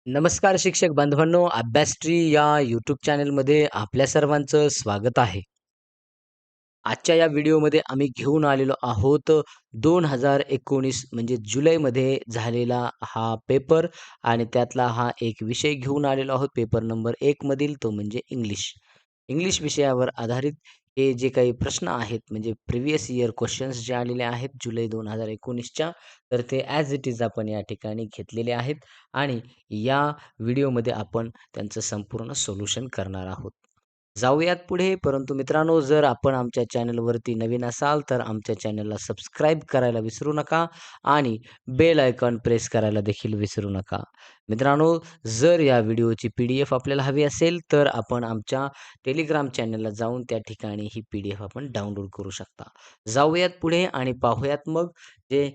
नमस्कार शिक्षक बांधवांनो, अभ्यासट्री या यूट्यूब चॅनलमध्ये आपल्या सर्वांचं स्वागत आहे. आजच्या या व्हिडिओमध्ये आम्ही घेऊन आलेलो आहोत 2019 म्हणजे जुलैमध्ये झालेला हा पेपर आणि त्यातला हा एक विषय घेऊन आलेलो आहोत पेपर नंबर 1 मधील तो म्हणजे इंग्लिश. इंग्लिश विषयावर आधारित हे जे काही प्रश्न आहेत म्हणजे प्रिव्हियस इयर क्वेशन्स जे आलेले आहेत जुलै 2019च्या तर ते ॲज इट इज आपण या ठिकाणी घेतलेले आहेत आणि या व्हिडिओमध्ये आपण त्यांचं संपूर्ण सोल्युशन करणार आहोत. जाऊयात पुढे, परंतु मित्रांनो जर आपण आमच्या चॅनलवरती नवीन असाल, तर आमच्या चॅनलला सबस्क्राईब करायला विसरू नका आणि बेल आयकॉन प्रेस करायला देखील विसरू नका. मित्रांनो, जर या व्हिडिओची पी-डी-एफ आपल्याला हवी असेल, तर आपण आमच्या टेलिग्राम चॅनलला जाऊन त्या ठिकाणी ही पी-डी-एफ आपण डाउनलोड करू शकता. जाऊयात पुढे आणि पाहूयात मग जे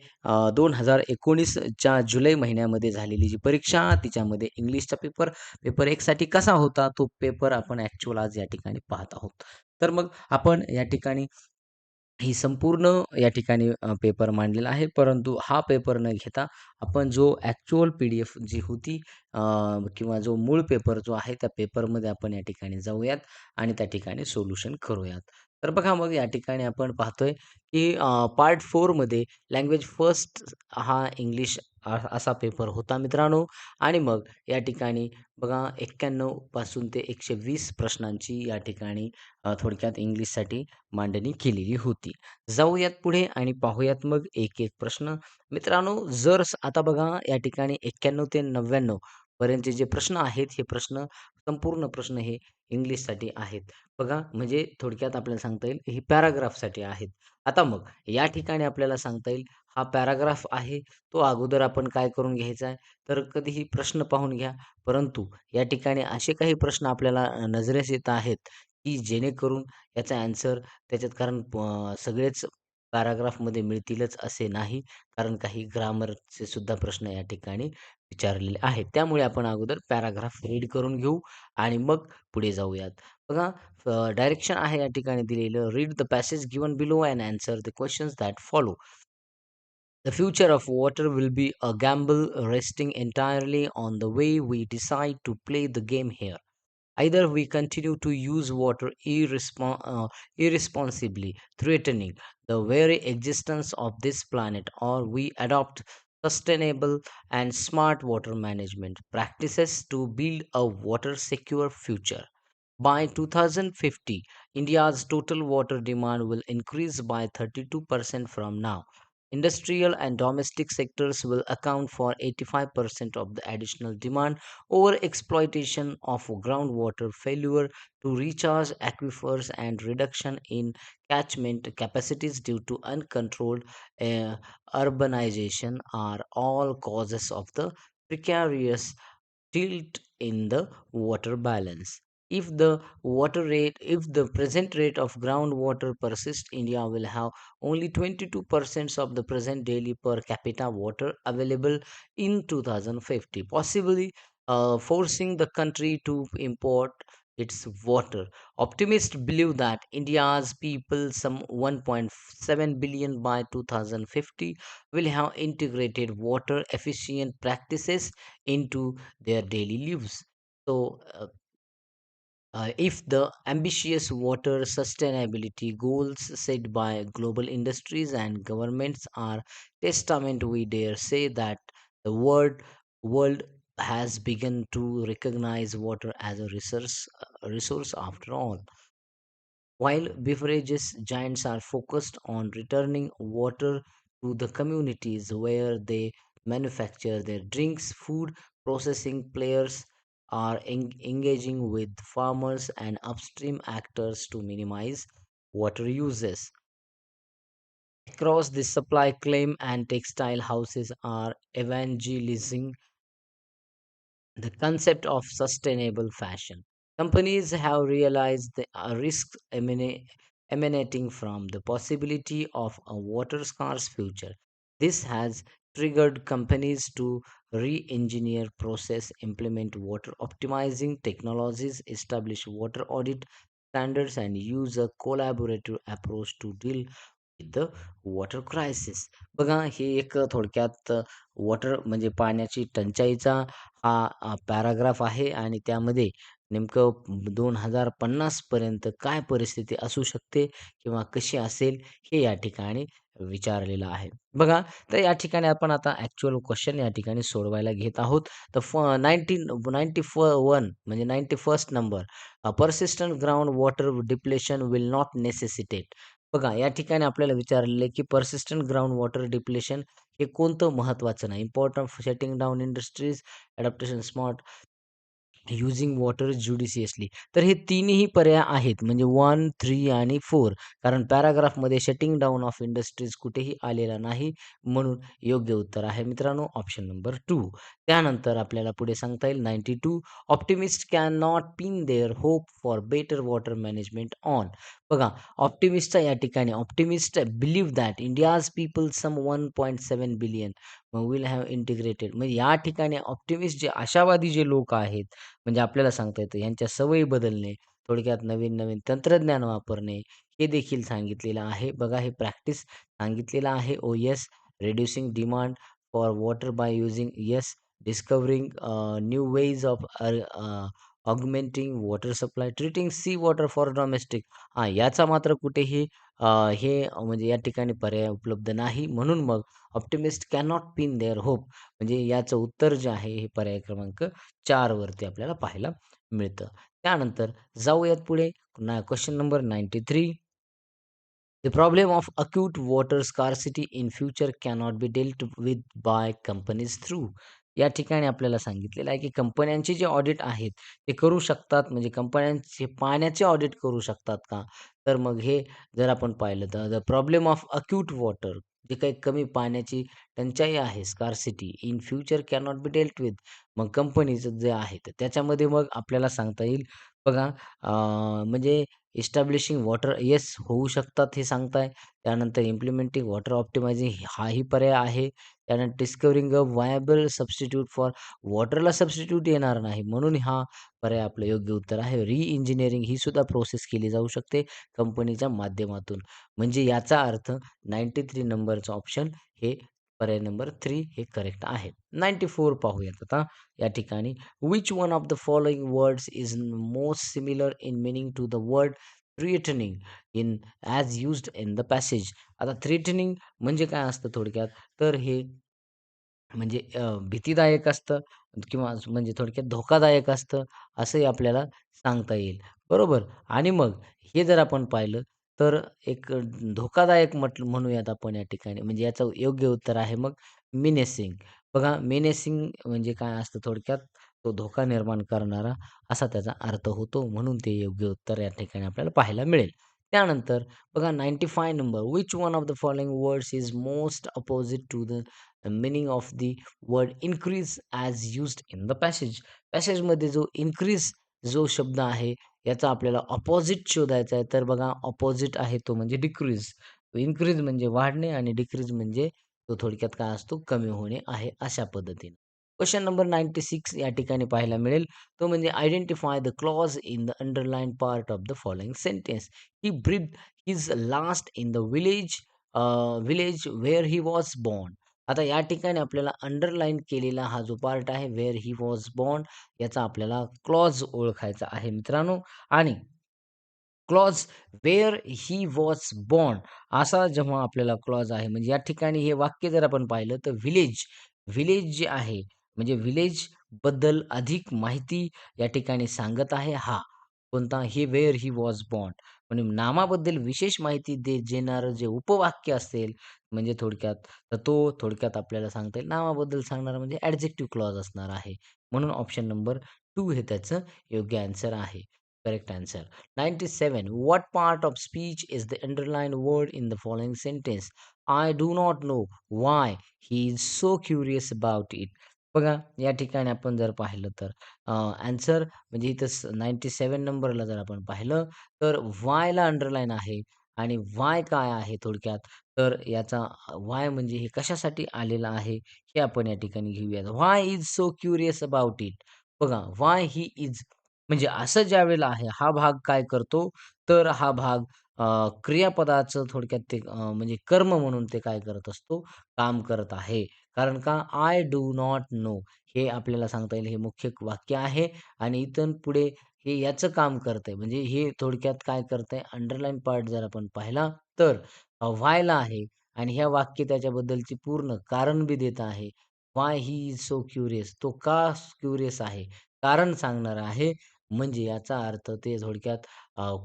2019च्या जुलै महिन्यामध्ये झालेली जी परीक्षा, तिच्यामध्ये इंग्लिशचा पेपर पेपर 1 साठी कसा होता, तो पेपर आपण ॲक्चुअल आज या ठिकाणी पाहत आहोत. तर मग आपण या ठिकाणी ही संपूर्ण या ठिकाणी पेपर मांडलेला आहे. परंतु हा पेपर न घेता आपण जो ॲक्चुअल पी-डी-एफ जी होती किंवा जो मूळ पेपर जो आहे, त्या पेपरमध्ये आपण या ठिकाणी जाऊयात आणि त्या ठिकाणी सोल्युशन करूयात. तर बघा मग या ठिकाणी आपण पाहतोय, की पार्ट 4 मध्ये लँग्वेज फर्स्ट हा इंग्लिश असा पेपर होता मित्रांनो आणि मग या ठिकाणी बघा 91 पासून ते 120 प्रश्नांची या ठिकाणी थोडक्यात इंग्लिशसाठी मांडणी केलेली होती. जाऊयात पुढे आणि पाहूयात मग एक-एक प्रश्न. मित्रांनो, जर आता बघा या ठिकाणी 91 ते 99 पर्यंतचे जे प्रश्न आहेत, हे प्रश्न संपूर्ण प्रश्न हे इंग्लिशसाठी आहेत. बघा म्हणजे थोडक्यात आपल्याला सांगता येईल, हे पॅराग्राफसाठी आहेत. आता मग या ठिकाणी आपल्याला सांगता येईल, हा पॅराग्राफ आहे, तो अगोदर आपण काय करून घ्यायचा आहे, तर कधीही प्रश्न पाहून घ्या. परंतु या ठिकाणी असे काही प्रश्न आपल्याला नजरेस येत आहेत, की जेणेकरून याचा ॲन्सर त्याच्यात कारण सगळेच पॅराग्राफमध्ये मिळतीलच असे नाही. कारण काही ग्रामरचे सुद्धा प्रश्न या ठिकाणी विचारलेले आहेत. त्यामुळे आपण अगोदर पॅराग्राफ रीड करून घेऊ आणि मग पुढे जाऊयात. बघा डायरेक्शन आहे या ठिकाणी दिलेलं. Read the passage given below and answer the questions that follow. The future of water will be a gamble resting entirely on the way we decide to play the game here. Either we continue to use water irresponsibly, threatening the very existence of this planet, or we adopt sustainable and smart water management practices to build a water secure future. By 2050, India's total water demand will increase by 32% from now. Industrial and domestic sectors will account for 85% of the additional demand. Over exploitation of groundwater, failure to recharge aquifers, and reduction in catchment capacities due to uncontrolled uh, urbanization are all causes of the precarious tilt in the water balance. If the present rate of groundwater persists, India will have only 22% of the present daily per capita water available in 2050, possibly forcing the country to import its water. Optimists believe that India's people, some 1.7 billion by 2050, will have integrated water efficient practices into their daily lives. So, if the ambitious water sustainability goals set by global industries and governments are testament, we dare say that the world has begun to recognize water as a resource after all. While beverages giants are focused on returning water to the communities where they manufacture their drinks, food processing players are engaging with farmers and upstream actors to minimize water uses. Across the supply claim and textile houses are evangelizing the concept of sustainable fashion. Companies have realized the risks emanating from the possibility of a water scarce future. This has triggered companies to re engineer process, implement water optimizing technologies, establish water audit standards, and use a collaborative approach to deal the water crisis. बघा हे एक थोडक्यात water म्हणजे पाण्याची टंचाईचा हा paragraph आहे आणि त्यामध्ये नेमकं 2050 पर्यंत काय परिस्थिती असू शकते किंवा कशी असेल हे या ठिकाणी विचारलेलं आहे. बघा, तर या ठिकाणी आपण आता ॲक्चुअल क्वेश्चन या ठिकाणी सोडवायला घेत आहोत. तर 91 म्हणजे 91st number, persistent ground water depletion will not necessitate. बघा, या ठिकाणी आपल्याला विचारलेलं आहे, की पर्सिस्टंट ग्राउंड वॉटर डिप्लेशन हे कोणतं महत्त्वाचं नाही. Important of shutting down industries, adaptation smart using water judiciously. तर हे तिन्ही पर्याय आहेत म्हणजे 1, 3 आणि 4. कारण पॅराग्राफमध्ये शटिंग डाउन ऑफ इंडस्ट्रीज कुठेही आलेला नाही. म्हणून योग्य उत्तर आहे मित्रांनो ऑप्शन नंबर 2. त्यानंतर आपल्याला पुढे सांगता येईल 92 optimist can not pin their hope for better water management on. बघा, ऑप्टिमिस्टचा या ठिकाणी optimist believe that India's people some 1.7 billion will have integrated. म्हणजे या ठिकाणी ऑप्टिमिस्ट जे आशावादी जे लोक आहेत म्हणजे आपल्याला सांगता येतं यांच्या सवयी बदलणे, थोडक्यात नवीन-नवीन तंत्रज्ञान वापरणे, हे देखील सांगितलेलं आहे. बघा हे प्रॅक्टिस सांगितलेलं आहे. Yes, reducing demand for water by using yes, discovering new ways of augmenting water supply, treating sea water for domestic. याचा मात्र कुठेही हे म्हणजे या ठिकाणी पर्याय उपलब्ध नाही. म्हणून मग optimist cannot pin their hope म्हणजे याचं उत्तर जे आहे हे पर्याय क्रमांक 4 वरती आपल्याला पाहायला मिळतं. त्यानंतर जाऊयात पुढे question number 93. The problem of acute water scarcity in future cannot be dealt with by companies through. या ठिकाणी आपल्याला सांगितलेलं आहे, की कंपन्यांचे जे ऑडिट आहेत, ते करू शकतात म्हणजे कंपन्यांचे पाण्याचे ऑडिट करू शकतात का? तर मग हे जर आपण पाहिलं तर the problem of acute water जे काही कमी पाण्याची टंचाई आहे, scarcity in future cannot be dealt with. मग कंपनीचं जे आहे, तर त्याच्यामध्ये मग आपल्याला सांगता येईल बघा म्हणजे इस्टॅब्लिशिंग वॉटर येस होऊ शकतात हे सांगताय. त्यानंतर इम्प्लिमेंटिंग वॉटर ऑप्टिमायझिंग हाही पर्याय आहे. त्यानंतर डिस्कव्हरिंग अ व्हायबल सबस्टिट्यूट फॉर वॉटरला सबस्टिट्यूट येणार नाही. म्हणून हा पर्याय आपलं योग्य उत्तर आहे. रिइंजिनिअरिंग ही सुद्धा प्रोसेस केली जाऊ शकते कंपनीच्या माध्यमातून. म्हणजे याचा अर्थ 93 नंबरचं ऑप्शन हे पर्याय नंबर 3 हे करेक्ट आहे. 94 पाहूयात आता या ठिकाणी. Which one of the following words is most similar in meaning to the word threatening in as used in the passage? आता threatening म्हणजे काय असतं थोडक्यात? तर हे म्हणजे भीतीदायक असतं किंवा म्हणजे थोडक्यात धोकादायक असतं, असंही आपल्याला सांगता येईल. बरोबर. आणि मग हे जर आपण पाहिलं तर एक धोकादायक म्हणूयात आपण या ठिकाणी. म्हणजे याचं योग्य उत्तर आहे मग मिनेसिंग. बघा मिनेसिंग म्हणजे काय असतं थोडक्यात तो धोका निर्माण करणारा असा त्याचा अर्थ होतो. म्हणून ते योग्य उत्तर या ठिकाणी आपल्याला पाहायला मिळेल. त्यानंतर बघा 95 number which one of the following words is most opposite to the meaning of the word increase as used in the passage. पॅसेजमध्ये जो इन्क्रीज जो शब्द आहे याचा आपल्याला अपोझिट शोधायचा आहे. तर बघा अपोझिट आहे तो म्हणजे डिक्रीज. इन्क्रीज म्हणजे वाढणे आणि डिक्रीज म्हणजे तो थोडक्यात काय असतो कमी होणे आहे अशा पद्धतीने. क्वेशन नंबर 96 या ठिकाणी पाहायला मिळेल. तो म्हणजे identify the clause in the underline part of the following sentence. He breathe his last in the village where he was born. आता या ठिकाणी आपल्याला अंडरलाईन केलेला हा जो पार्ट आहे व्हेअर ही वॉज बॉर्न याचा आपल्याला क्लॉज ओळखायचा आहे मित्रांनो. आणि clause where he was born असा जेव्हा आपल्याला क्लॉज आहे म्हणजे या ठिकाणी हे वाक्य जर आपण पाहिलं तर विलेज जे आहे म्हणजे विलेज बद्दल अधिक माहिती या ठिकाणी सांगत आहे हा कोणता हे वेअर ही वॉज बॉर्न म्हणजे नामाबद्दल विशेष माहिती देणारं जे उपवाक्य असेल म्हणजे थोडक्यात तर तो थोडक्यात आपल्याला सांगता येईल नामाबद्दल सांगणारा म्हणजे ॲडजेक्टिव्ह क्लॉज असणार आहे. म्हणून ऑप्शन नंबर 2 हे त्याचं योग्य आन्सर आहे. Correct answer. 97. What part of speech is the underlined word in the following sentence? I do not know why he is so curious about it. बघा या ठिकाणी आपण जर पाहिलं तर आन्सर म्हणजे इथं 97 नंबरला जर आपण पाहिलं तर वायला अंडरलाईन आहे आणि वाय काय आहे थोडक्यात तर याचा वाय म्हणजे हे कशासाठी आलेलं आहे हे आपण या ठिकाणी घेऊयात. Why is so curious about it. बघा व्हाय ही इज म्हणजे असं ज्यावेळेला आहे, हा भाग काय करतो, तर हा भाग क्रियापदाचं थोडक्यात ते म्हणजे कर्म म्हणून ते काय करत असतो, काम करत आहे. कारण का आय डू नॉट नो हे आपल्याला सांगता येईल हे मुख्य वाक्य आहे आणि इथून पुढे हे याचं काम करतंय. म्हणजे हे थोडक्यात काय करतंय अंडरलाईन पार्ट जर आपण पाहिला तर व्हायला आहे आणि ह्या वाक्य त्याच्याबद्दलची पूर्ण कारण बी देत आहे. Why he is so curious. तो का क्युरियस आहे? कारण सांगणार आहे. म्हणजे याचा अर्थ ते थोडक्यात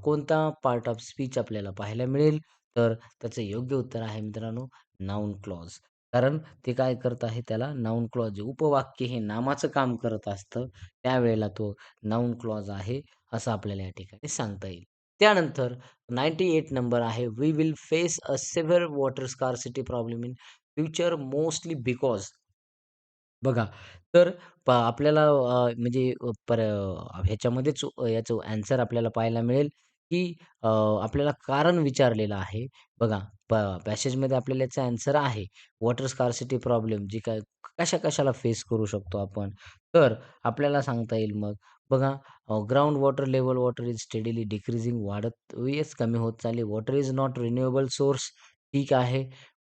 कोणता पार्ट ऑफ स्पीच आपल्याला पाहायला मिळेल? तर त्याचं योग्य उत्तर आहे मित्रांनो नाउन क्लॉज. कारण ते काय करत आहे त्याला नाउन क्लॉज उपवाक्य हे नामाचं काम करत असतं. त्यावेळेला तो नाउन क्लॉज आहे असं आपल्याला या ठिकाणी सांगता येईल. त्यानंतर 98 नंबर आहे, "we will face a severe water scarcity problem in future mostly because" बघा, तर आपल्याला म्हणजे ह्याच्यामध्येच याचं ॲन्सर आपल्याला पाहायला मिळेल, की आपल्याला कारण विचारलेलं आहे. बघा, पॅसेजमध्ये आपल्याला याचा ॲन्सर आहे. वॉटर स्कार्सिटी प्रॉब्लेम जी काय कशा-कशाला फेस करू शकतो आपण. तर आपल्याला सांगता येईल मग बघा, ground water level water is steadily decreasing वाढत येस कमी होत चालली. Water is not renewable source ठीक आहे.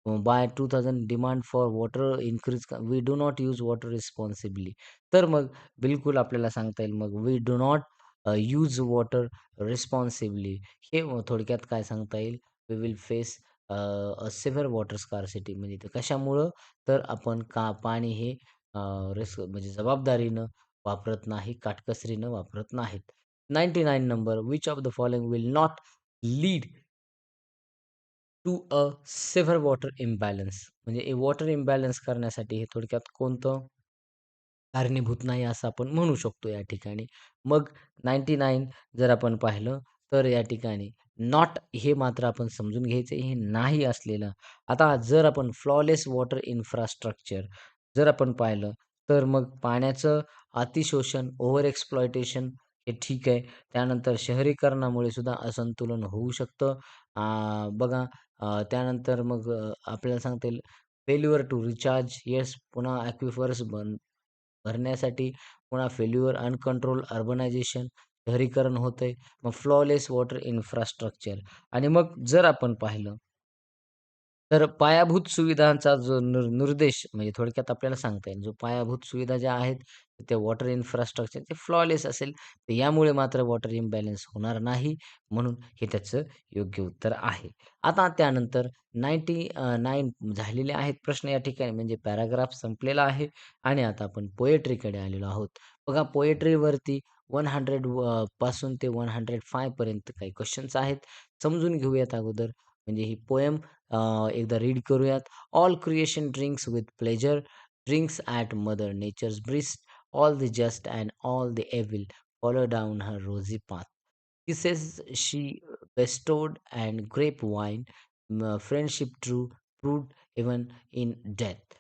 By 2000 demand for water increase we do not use water responsibly. तर मग बिलकुल आपल्याला सांगता येईल मग we do not use water responsibly. हे थोडक्यात काय सांगता येईल we will face a severe water scarcity म्हणजे ते कशामुळं तर आपण का पाणी हे म्हणजे जबाबदारीनं वापरत नाही, काटकसरीनं वापरत नाहीत. 99 नंबर which of the following will not lead to a severe water imbalance म्हणजे वॉटर इम्बॅलन्स करण्यासाठी हे थोडक्यात कोणतं कारणीभूत नाही असं आपण म्हणू शकतो या ठिकाणी. मग 99 जर आपण पाहिलं तर या ठिकाणी नॉट हे मात्र आपण समजून घ्यायचं हे नाही असलेलं. आता जर आपण फ्लॉलेस वॉटर इन्फ्रास्ट्रक्चर जर आपण पाहिलं तर मग पाण्याचं अतिशोषण, ओव्हर एक्सप्लॉयटेशन हे ठीक आहे. त्यानंतर शहरीकरणामुळे सुद्धा असंतुलन होऊ शकतं. बघा त्यानंतर मग आपल्याला सांगता येईल फेल्युअर टू रिचार्ज येस पुन्हा ॲक्विफर्स भरण्यासाठी पुन्हा फेल्युअर, अनकंट्रोल अर्बनायझेशन, शहरीकरण होतंय. मग फ्लॉलेस वॉटर इन्फ्रास्ट्रक्चर आणि मग जर आपण पाहिलं तर पायाभूत सुविधांचा जो निर्देश म्हणजे थोडक्यात आपल्याला सांगता येईल, जो पायाभूत सुविधा ज्या आहेत, ते वॉटर इन्फ्रास्ट्रक्चर ते फ्लॉलेस असेल, तर यामुळे मात्र वॉटर इम्बॅलन्स होणार नाही. म्हणून हे त्याचं योग्य उत्तर आहे. आता त्यानंतर 99 झालेले आहेत प्रश्न या ठिकाणी म्हणजे पॅराग्राफ संपलेला आहे आणि आता आपण पोएट्रीकडे आलेलो आहोत. बघा पोएट्रीवरती 100 पासून ते 105 पर्यंत काही क्वेशन्स आहेत. समजून घेऊयात अगोदर म्हणजे ही पोएम एकदा रीड करूयात. All creation drinks with pleasure, drinks at mother nature's breast, all the just and all the evil follow down her rosy path. Kisses she bestowed and grape wine, friendship true, proved even in death.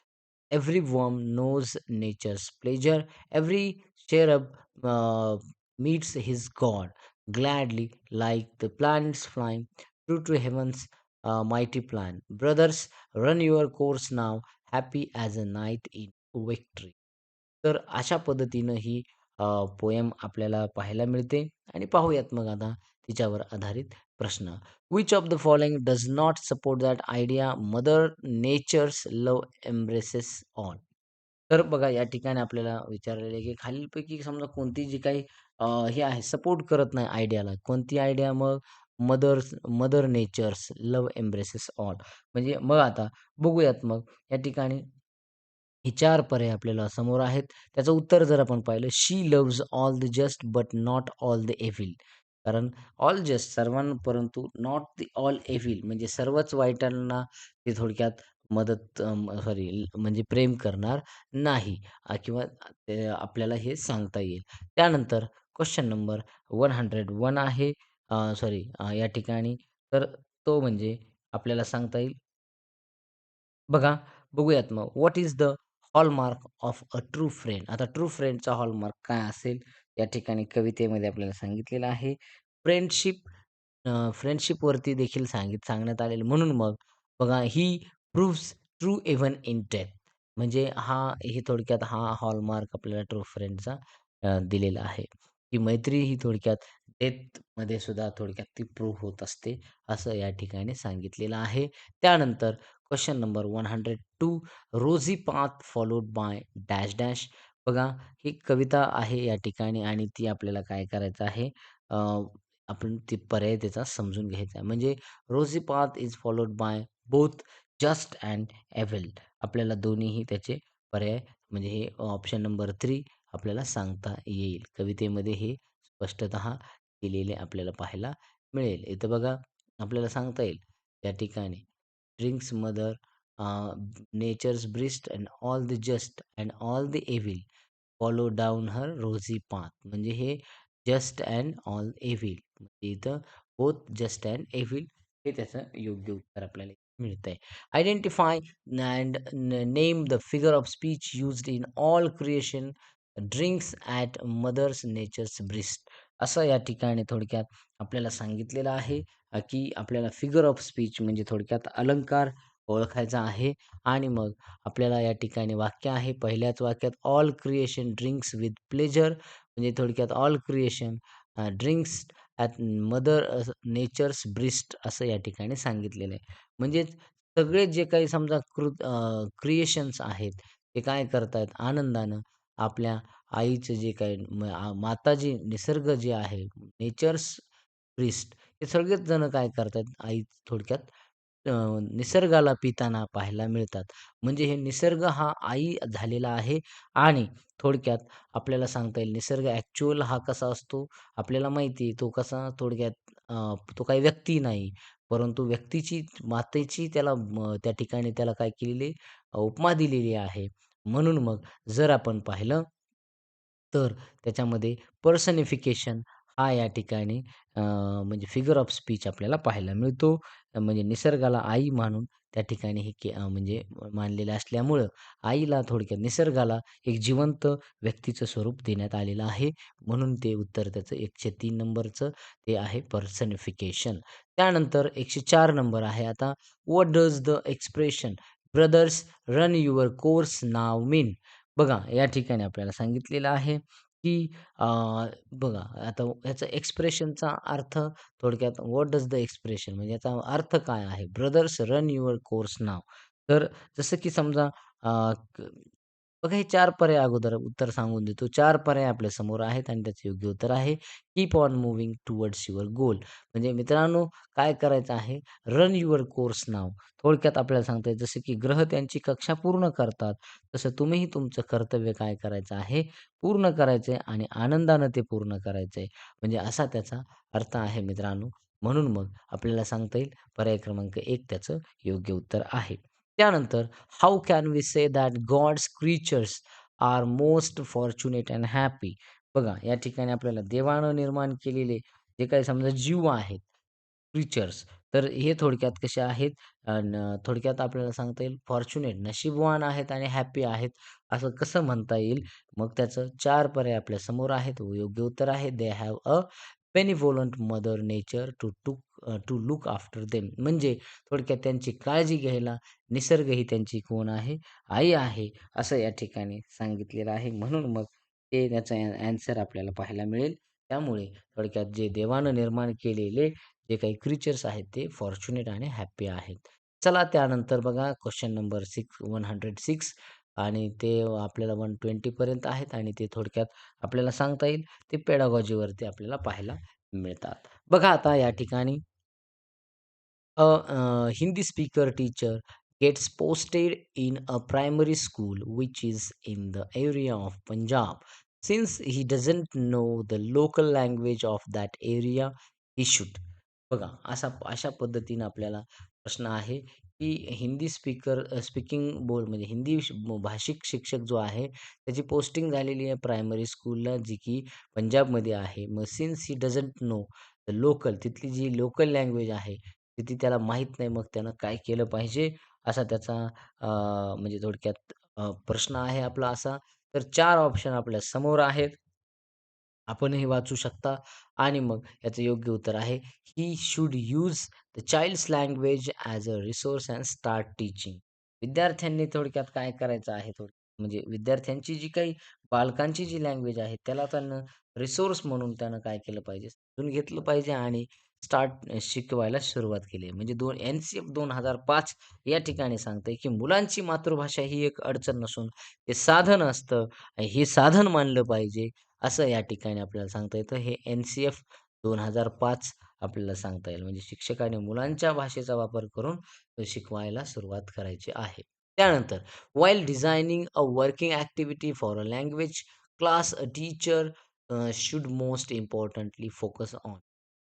Every worm knows nature's pleasure. Every cherub meets his God gladly, like the planets flying true to heaven's mighty plan. Brothers, run your course now, happy as a knight in victory. तर अशा पद्धतीनं ही poem आपल्याला पाहायला मिळते आणि पाहूयात मग आता तिच्यावर आधारित प्रश्न. Which of the following does not support that idea? Mother Nature's love embraces all. तर बघा या ठिकाणी आपल्याला विचारलेलं आहे, की खालीलपैकी समजा कोणती जी काही हे आहे सपोर्ट करत नाही आयडियाला. कोणती आयडिया मग? Mother nature's love embraces all. म्हणजे मग आता बघूयात मग या ठिकाणी हे 4 पर्याय आपल्याला समोर आहेत. त्याचं उत्तर जर आपण पाहिलं, she loves all the just but not all the evil. कारण ऑल जस्ट परंतु नॉट द ऑल एव्हिल म्हणजे सर्वच वाईटांना ते थोडक्यात मदत सॉरी म्हणजे प्रेम करणार नाही किंवा ते आपल्याला हे सांगता येईल. त्यानंतर क्वेशन नंबर 101 आहे सॉरी या ठिकाणी तर तो म्हणजे आपल्याला सांगता येईल बघा, बघूयात मग. What is the hallmark of a true friend? आता ट्रू फ्रेंडचा हॉलमार्क काय असेल? या ठिकाणी कवितेमध्ये आपल्याला सांगितलेलं आहे. फ्रेंडशिप फ्रेंडशिपवरती देखील सांगण्यात आलेलं. म्हणून मग बघा, ही प्रूव्हज ट्रू इव्हन इन डेथ. म्हणजे हे थोडक्यात हा हॉलमार्क आपल्याला ट्रू फ्रेंडचा दिलेला आहे ती मैत्री ही थोडक्यात डेथमध्ये सुद्धा थोडक्यात ती प्रूव्ह होत असते, असं या ठिकाणी सांगितलेलं आहे. त्यानंतर question number 102 rosy path followed by dash dash. बघा, ही कविता आहे या ठिकाणी आणि ती आपल्याला काय करायचं आहे, अ, आपण ती पर्याय त्याचा समजून घ्यायचा आहे. म्हणजे rosy path is followed by both just and Evil. आपल्याला दोन्हीही त्याचे पर्याय म्हणजे हे ऑप्शन नंबर 3 आपल्याला सांगता येईल. कवितेमध्ये हे स्पष्टतः केलेले आपल्याला पाहायला मिळेल. इथं बघा, आपल्याला सांगता येईल त्या ठिकाणी drinks mother nature's breast and all the just and all the evil follow down her rosy path. म्हणजे हे जस्ट अँड ऑल एव्हिल म्हणजे इथं बोथ जस्ट अँड एव्हिल हे त्याचं योग्य उत्तर आपल्याला मिळतंय. Identify and name the figure of speech used in all creation drinks at mother's nature's breast. असं या ठिकाणी थोडक्यात आपल्याला सांगितलेलं आहे, की आपल्याला फिगर ऑफ स्पीच म्हणजे थोडक्यात अलंकार ओळखायचा आहे आणि मग आपल्याला या ठिकाणी वाक्य आहे. पहिल्याच वाक्यात all creation drinks with pleasure म्हणजे थोडक्यात all creation drinks at mother nature's breast असं या ठिकाणी सांगितलेलं आहे. म्हणजेच सगळे जे काही समजा क्रिएशन्स आहेत, ते काय करतायत आनंदानं आपल्या आईचं जे काही माता जी निसर्ग जे आहे, नेचर्स ब्रिस्ट हे सगळेच जण काय करतात, आई थोडक्यात अ, निसर्गाला पिताना पाहायला मिळतात. म्हणजे हे निसर्ग हा आई झालेला आहे आणि थोडक्यात आपल्याला सांगता येईल निसर्ग ॲक्चुअल हा कसा असतो, आपल्याला माहिती आहे तो कसा थोडक्यात तो काही व्यक्ती नाही, परंतु व्यक्तीची मातेची त्याला त्या ठिकाणी त्याला काय केलेली उपमा दिलेली आहे. म्हणून मग जर आपण पाहिलं तर त्याच्यामध्ये पर्सनिफिकेशन हा या ठिकाणी म्हणजे फिगर ऑफ स्पीच आपल्याला पाहायला मिळतो. म्हणजे निसर्गाला आई मानून त्या ठिकाणी हे म्हणजे मानलेलं असल्यामुळं आईला थोडक्यात निसर्गाला एक जिवंत व्यक्तीचं स्वरूप देण्यात आलेलं आहे. म्हणून ते उत्तर त्याचं 103 नंबरचं ते आहे पर्सनिफिकेशन. त्यानंतर 104 नंबर आहे आता what does the expression brothers run your course now mean? बघा, या ठिकाणी आपल्याला सांगितलेलं आहे, की अ, बघा आता ह्याचा एक्सप्रेशनचा अर्थ थोडक्यात व्हॉट डज द एक्सप्रेशन म्हणजे याचा अर्थ काय आहे? Brothers run your course now. तर जसं की समजा अ, क बघा हे 4 पर्याय अगोदर उत्तर सांगून देतो. 4 पर्याय आपल्या समोर आहेत आणि त्याचं योग्य उत्तर आहे keep on moving towards your गोल. म्हणजे मित्रांनो काय करायचं आहे? Run your course now. थोडक्यात आपल्याला सांगता येईल जसं की ग्रह त्यांची कक्षा पूर्ण करतात. तसं तुम्हीही तुमचं कर्तव्य काय करायचं आहे, पूर्ण करायचं आहे आणि आनंदानं ते पूर्ण करायचं आहे. म्हणजे असा त्याचा अर्थ आहे मित्रांनो. म्हणून मग आपल्याला सांगता येईल पर्याय क्रमांक 1 त्याचं योग्य उत्तर आहे. त्यानंतर how can we say that God's creatures are most fortunate and happy? बघा, या ठिकाणी आपल्याला देवानं निर्माण केलेले जे काही समजा जीव आहेत, क्रिएचर्स तर हे थोडक्यात कसे आहेत थोडक्यात आपल्याला सांगता येईल फॉर्च्युनेट नशीबवान आहेत आणि हॅपी आहेत असं कसं म्हणता येईल? मग त्याचं 4 पर्याय आपल्या समोर आहेत. योग्य उत्तर आहे they have a benevolent mother nature to look after them. म्हणजे थोडक्यात त्यांची काळजी घ्यायला निसर्ग ही त्यांची कोण आहे? आई आहे, असं या ठिकाणी सांगितलेलं आहे. म्हणून मग ते त्याचा ॲन्सर आपल्याला पाहायला मिळेल. त्यामुळे थोडक्यात जे देवानं निर्माण केलेले जे काही क्रिएचर्स आहेत ते फॉर्च्युनेट आणि हॅपी आहेत. चला त्यानंतर बघा क्वेशन नंबर 106 आणि ते आपल्याला 120 पर्यंत आहेत आणि ते थोडक्यात आपल्याला सांगता येईल ते पेडागॉजीवरती आपल्याला पाहायला मिळतात. बघा आता या ठिकाणी Hindi speaker teacher gets posted in a primary school which is in the area of Punjab. Since he doesn't know the local language of that area, he should. बघा, अशा पद्धतीने आपल्याला प्रश्न आहे, की हिंदी स्पीकिंग बोल म्हणजे भाषिक शिक्षक जो आहे, त्याची पोस्टिंग झालेली आहे प्रायमरी स्कूलला, जी की पंजाबमध्ये आहे. मग since he doesn't know the local तिथली जी लोकल लँग्वेज आहे, ती त्याला माहीत नाही. मग त्यानं काय केलं पाहिजे? असा त्याचा म्हणजे थोडक्यात प्रश्न आहे आपला असा. तर 4 ऑप्शन आपल्या समोर आहेत. आपणही वाचू शकता आणि मग याचं योग्य उत्तर आहे, he should use the child's language as a resource and start teaching. विद्यार्थ्यांनी थोडक्यात काय करायचं आहे म्हणजे विद्यार्थ्यांची जी काही बालकांची जी लँग्वेज आहे त्याला त्यानं रिसोर्स म्हणून त्यानं काय केलं पाहिजे, समजून घेतलं पाहिजे आणि शिकवायला सुरुवात केली आहे. म्हणजे NCF 2005 या ठिकाणी सांगतंय, की मुलांची मातृभाषा ही एक अडचण नसून ते साधन असतं. हे साधन मानलं पाहिजे, असं या ठिकाणी आपल्याला सांगता येतं. हे NCF 2005 आपल्याला सांगता येईल. म्हणजे शिक्षकाने मुलांच्या भाषेचा वापर करून शिकवायला सुरुवात करायची आहे. त्यानंतर while designing a working activity for a language class, a teacher should most importantly focus on.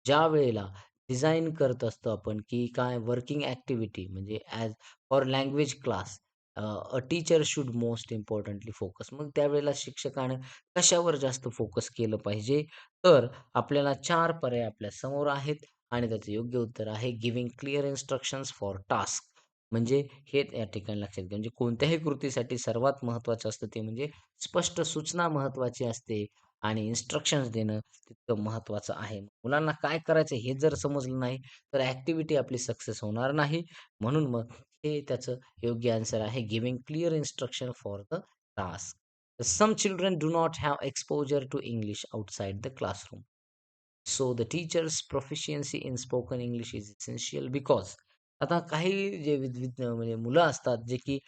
ज्यावेळेला डिझाइन करत असतो आपण, की काय वर्किंग ॲक्टिव्हिटी म्हणजे as for language class a teacher should most importantly focus. मग त्यावेळेला शिक्षकानं कशावर जास्त फोकस केलं पाहिजे? तर आपल्याला 4 पर्याय आपल्या समोर आहेत आणि त्याचं योग्य उत्तर आहे giving clear instructions for task. म्हणजे हे या ठिकाणी लक्षात घ्या. म्हणजे कोणत्याही कृतीसाठी सर्वात महत्त्वाचं असतं ते म्हणजे स्पष्ट सूचना महत्त्वाची असते आणि इन्स्ट्रक्शन्स देणं तितकं महत्त्वाचं आहे. मुलांना काय करायचं हे जर समजलं नाही, तर ॲक्टिव्हिटी आपली सक्सेस होणार नाही. म्हणून मग हे त्याचं योग्य आन्सर आहे giving clear instruction for the task. Some children do not have exposure to English outside the classroom. So the teacher's proficiency in spoken English is essential because आता काही जे म्हणजे मुलं असतात जे की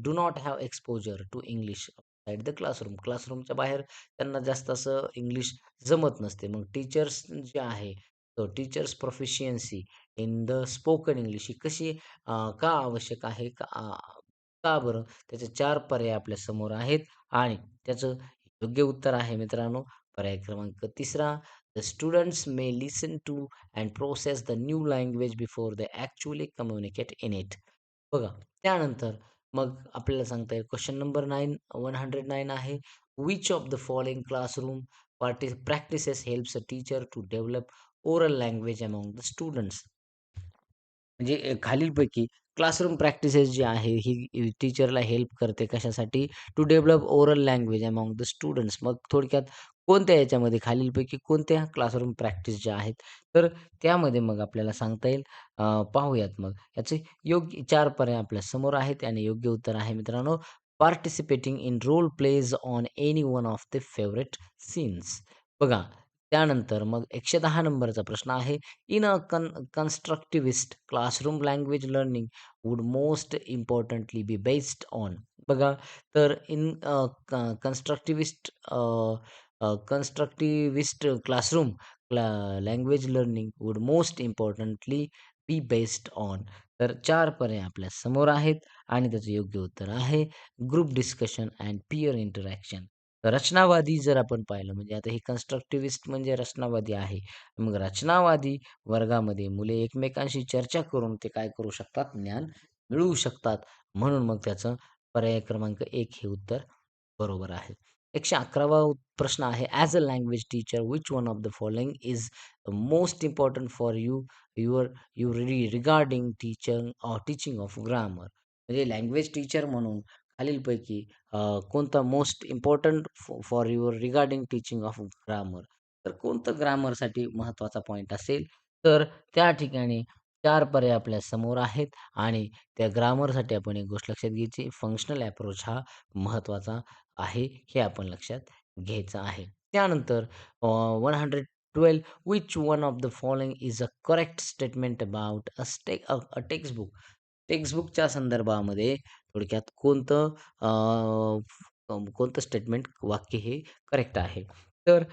do not have exposure to English at the classroom. क्लासरूमच्या बाहेर त्यांना जास्त असं इंग्लिश जमत नसते. मग टीचर्स जे आहे, तर teachers proficiency in the spoken English ही कशी का आवश्यक आहे? का बरं? त्याचे 4 पर्याय आपल्या समोर आहेत आणि त्याचं योग्य उत्तर आहे मित्रांनो, पर्याय क्रमांक 3 The students may listen to and process the new language before they actually communicate in it. बघा, त्यानंतर मग आपल्याला सांगता येईल क्वेश्चन नंबर 109 आहे. Which of the following classroom practices helps a teacher to develop oral language among the students? म्हणजे खालीलपैकी classroom practices जी आहे ही टीचरला हेल्प करते कशासाठी? To develop oral language among the students. मग थोडक्यात कोणत्या याच्यामध्ये खालीलपैकी कोणत्या क्लासरूम प्रॅक्टिस ज्या आहेत, तर त्यामध्ये मग आपल्याला सांगता येईल. पाहूयात मग. याचे योग्य 4 पर्याय आपल्या समोर आहेत आणि योग्य उत्तर आहे मित्रांनो, participating in role plays on any one of the favourite scenes. बघा, त्यानंतर मग 110 नंबरचा प्रश्न आहे. In a constructivist classroom language learning would most importantly be based on. बघा, तर in constructivist classroom language learning would most importantly be based on. तर 4 पर्याय आपल्या समोर आहेत आणि त्याचं योग्य उत्तर आहे group discussion and peer interaction. रचनावादी जर आपण पाहिलं म्हणजे आता हे कन्स्ट्रक्टिव्हिस्ट म्हणजे रचनावादी आहे. मग रचनावादी वर्गामध्ये मुले एकमेकांशी चर्चा करून ते काय करू शकतात? ज्ञान मिळवू शकतात. म्हणून मग त्याचं पर्याय क्रमांक 1 हे उत्तर बरोबर आहे. 111वा प्रश्न आहे. As a language teacher which one of the following is most important for your you regarding teaching of grammar. म्हणजे लँग्वेज टीचर म्हणून खालीलपैकी कोणता most important for your regarding teaching of grammar. तर कोणतं ग्रामरसाठी महत्त्वाचा पॉइंट असेल, तर त्या ठिकाणी 4 पर्याय आपल्या समोर आहेत आणि त्या ग्रामरसाठी आपण एक गोष्ट लक्षात घ्यायची, फंक्शनल अप्रोच हा महत्त्वाचा आहे, हे आपण लक्षात घ्यायचं आहे. त्यानंतर 112 which one of the following is a correct statement about a textbook. टेक्स्टबुकच्या संदर्भामध्ये थोडक्यात कोणतं स्टेटमेंट वाक्य हे करेक्ट आहे. तर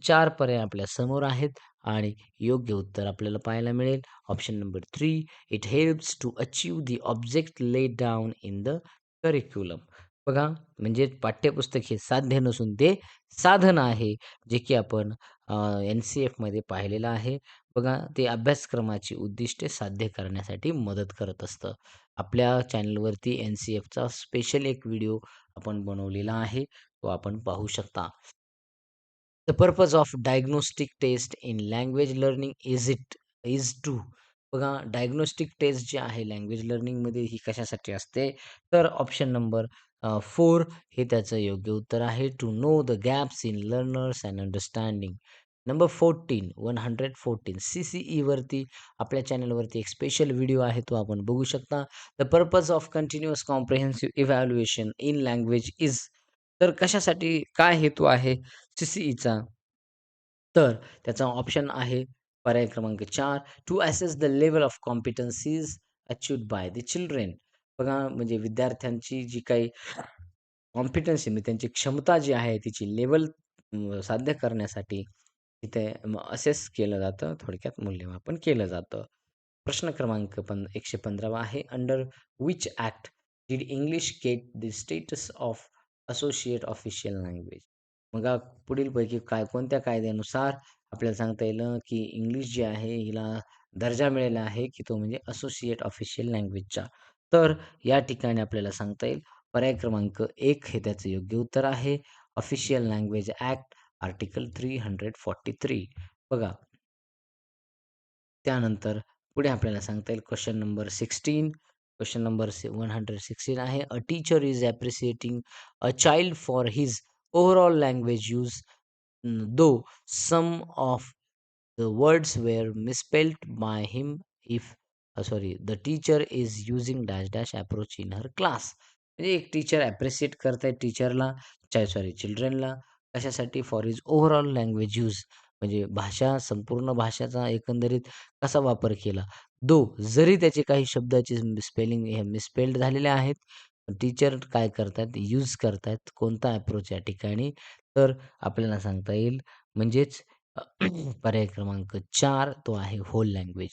4 पर्याय आपल्या समोर आहेत आणि योग्य उत्तर आपल्याला पाहायला मिळेल. Option number 3 it helps to achieve the object laid down in the curriculum. बघा, म्हणजे पाठ्यपुस्तक हे साध्य नसून ते साधन आहे, जे की आपण NCFमध्ये पाहिलेलं आहे. बघा, ते अभ्यासक्रमाची उद्दिष्टे साध्य करण्यासाठी मदत करत असतं. आपल्या चॅनलवरती NCFचा स्पेशल एक व्हिडिओ आपण बनवलेला आहे. तो आपण पाहू शकता. The purpose of diagnostic test in language learning is to. बघा, डायग्नोस्टिक टेस्ट जी आहे लँग्वेज लर्निंगमध्ये ही कशासाठी असते? तर ऑप्शन नंबर 4 हे त्याचं योग्य उत्तर आहे. To know the gaps in learners and understanding. Number 14 CCEवरती आपल्या चॅनलवरती एक स्पेशल व्हिडिओ आहे, तो आपण बघू शकता. The purpose of continuous comprehensive evaluation in language is. तर कशासाठी काय हेतू आहे सी-सी-ईचा? तर त्याचा ऑप्शन आहे पर्याय क्रमांक 4 to assess the level of competencies achieved by the children. बघा म्हणजे विद्यार्थ्यांची जी काही कॉम्पिटन्सी म्हणजे त्यांची क्षमता जी आहे तिची लेव्हल साध्य करण्यासाठी तिथे असेस केलं जातं. थोडक्यात मूल्यमापन केलं जातं. प्रश्न क्रमांक 115 आहे. Under which act did English get the status of associate official language? मग पुढीलपैकी कोणत्या कायद्यानुसार आपल्याला सांगता येईल की इंग्लिश जी आहे हिला दर्जा मिळाला आहे की तो म्हणजे असोसिएट ऑफिशियल लँग्वेजचा. तर या ठिकाणी आपल्याला सांगता येईल पर्याय क्रमांक 1 हे त्याचं योग्य उत्तर आहे. Official language act article 343. बघा त्यानंतर पुढे आपल्याला सांगता येईल क्वेशन नंबर 16. क्वेशन नंबर 116 आहे. A teacher is appreciating a child for his overall language use though some of the words were misspelled by him if the teacher is using dash dash approach in her class. म्हणजे एक teacher appreciate करताय टीचरला चिल्ड्रनला कशासाठी for his overall language use म्हणजे संपूर्ण भाषेचा एकंदरीत कसा वापर केला. जरी त्याचे काही शब्दाचे स्पेलिंग हे मिसस्पेल्ड झालेले आहेत, टीचर काय करतायत यूज करतायत कोणता अप्रोच या ठिकाणी तर आपल्याला सांगता येईल म्हणजेच पर्याय क्रमांक 4 तो आहे होल लँग्वेज.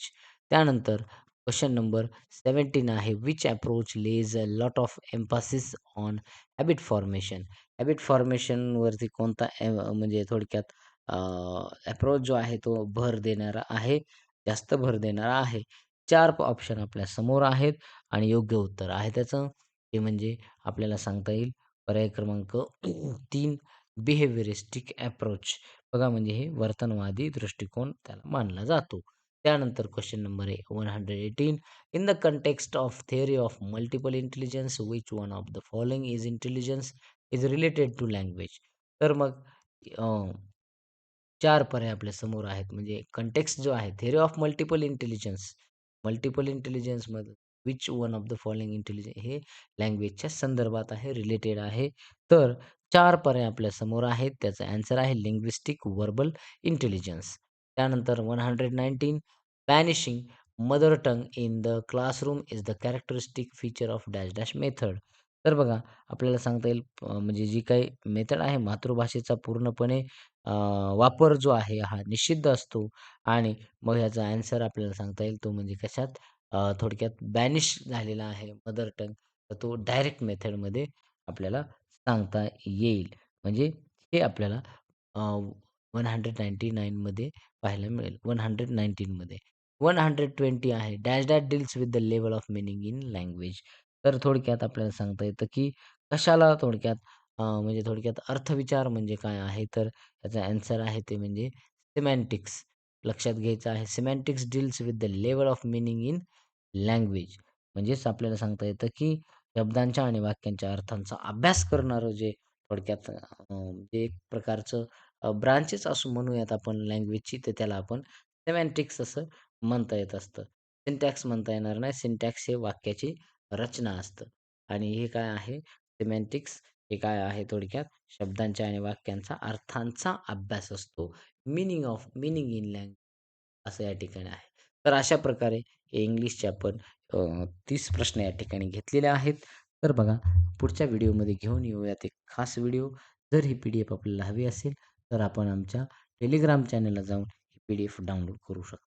त्यानंतर क्वेशन नंबर 17 आहे. Which approach lays a lot of emphasis on habit formation. Habit फॉर्मेशनवरती कोणता म्हणजे थोडक्यात अप्रोच जो आहे तो भर देणारा आहे, जास्त भर देणारा आहे. 4 ऑप्शन आपल्या समोर आहेत आणि योग्य उत्तर आहे त्याचं. ते म्हणजे आपल्याला सांगता येईल पर्याय क्रमांक 3 बिहेवियरिस्टिक अप्रोच. बघा म्हणजे हे वर्तनवादी दृष्टिकोन त्याला मानला जातो. त्यानंतर क्वेशन नंबर आहे 118. In the context of theory of multiple intelligence which one of the following is intelligence is related to language. तर मग अ, 4 पर्याय आपल्या समोर आहेत. म्हणजे कंटेक्स्ट जो आहे थिअरी ऑफ मल्टिपल इंटेलिजन्समध्ये which one of the following हे लँग्वेजच्या संदर्भात आहे, रिलेटेड आहे. तर 4 पर्याय आपल्या समोर आहेत. त्याचा ॲन्सर आहे लिंग्विस्टिक व्हर्बल इंटेलिजन्स. त्यानंतर 119 banishing mother tongue in the classroom is the characteristic feature of dash dash method. तर बघा आपल्याला सांगता येईल म्हणजे जी काही मेथड आहे मातृभाषेचा पूर्णपणे वापर जो आहे हा निषिद्ध असतो आणि मग ह्याचा ॲन्सर आपल्याला सांगता येईल तो म्हणजे कशात थोडक्यात बॅनिश झालेला आहे मदर टंग. तर तो डायरेक्ट मेथडमध्ये आपल्याला सांगता येईल. म्हणजे हे आपल्याला 199 मध्ये पाहायला मिळेल. 119 मध्ये. 120 आहे dash dash deals with the level of meaning in language. तर थोडक्यात आपल्याला सांगता येतं की कशाला थोडक्यात म्हणजे थोडक्यात अर्थविचार म्हणजे काय आहे तर त्याचा ॲन्सर आहे ते म्हणजे सिमॅन्टिक्स. लक्षात घ्यायचं आहे. Semantics deals with the level of meaning in language. म्हणजेच आपल्याला सांगता येतं की शब्दांच्या आणि वाक्यांच्या अर्थांचा अभ्यास करणारं जे थोडक्यात जे एक प्रकारचं ब्रांचेस असं म्हणूयात आपण लँग्वेजची, तर त्याला आपण सिमॅन्टिक्स असं म्हणता येत असतं. सिंटॅक्स म्हणता येणार नाही. सिंटॅक्स हे वाक्याची रचना असतं आणि हे काय आहे सिमॅन्टिक्स हे काय आहे थोडक्यात शब्दांच्या आणि वाक्यांचा अर्थांचा अभ्यास असतो. मीनिंग इन लँग्वेज असं या ठिकाणी आहे. तर अशा प्रकारे इंग्लिशचे आपण 30 प्रश्न या ठिकाणी घेतलेले आहेत. तर बघा पुढच्या व्हिडिओमध्ये घेऊन येऊयात एक खास व्हिडिओ. जर ही पी-डी-एफ आपल्याला हवी असेल, तर आपण आमच्या टेलिग्राम चॅनलला जाऊन ही पी-डी-एफ डाउनलोड करू शकता.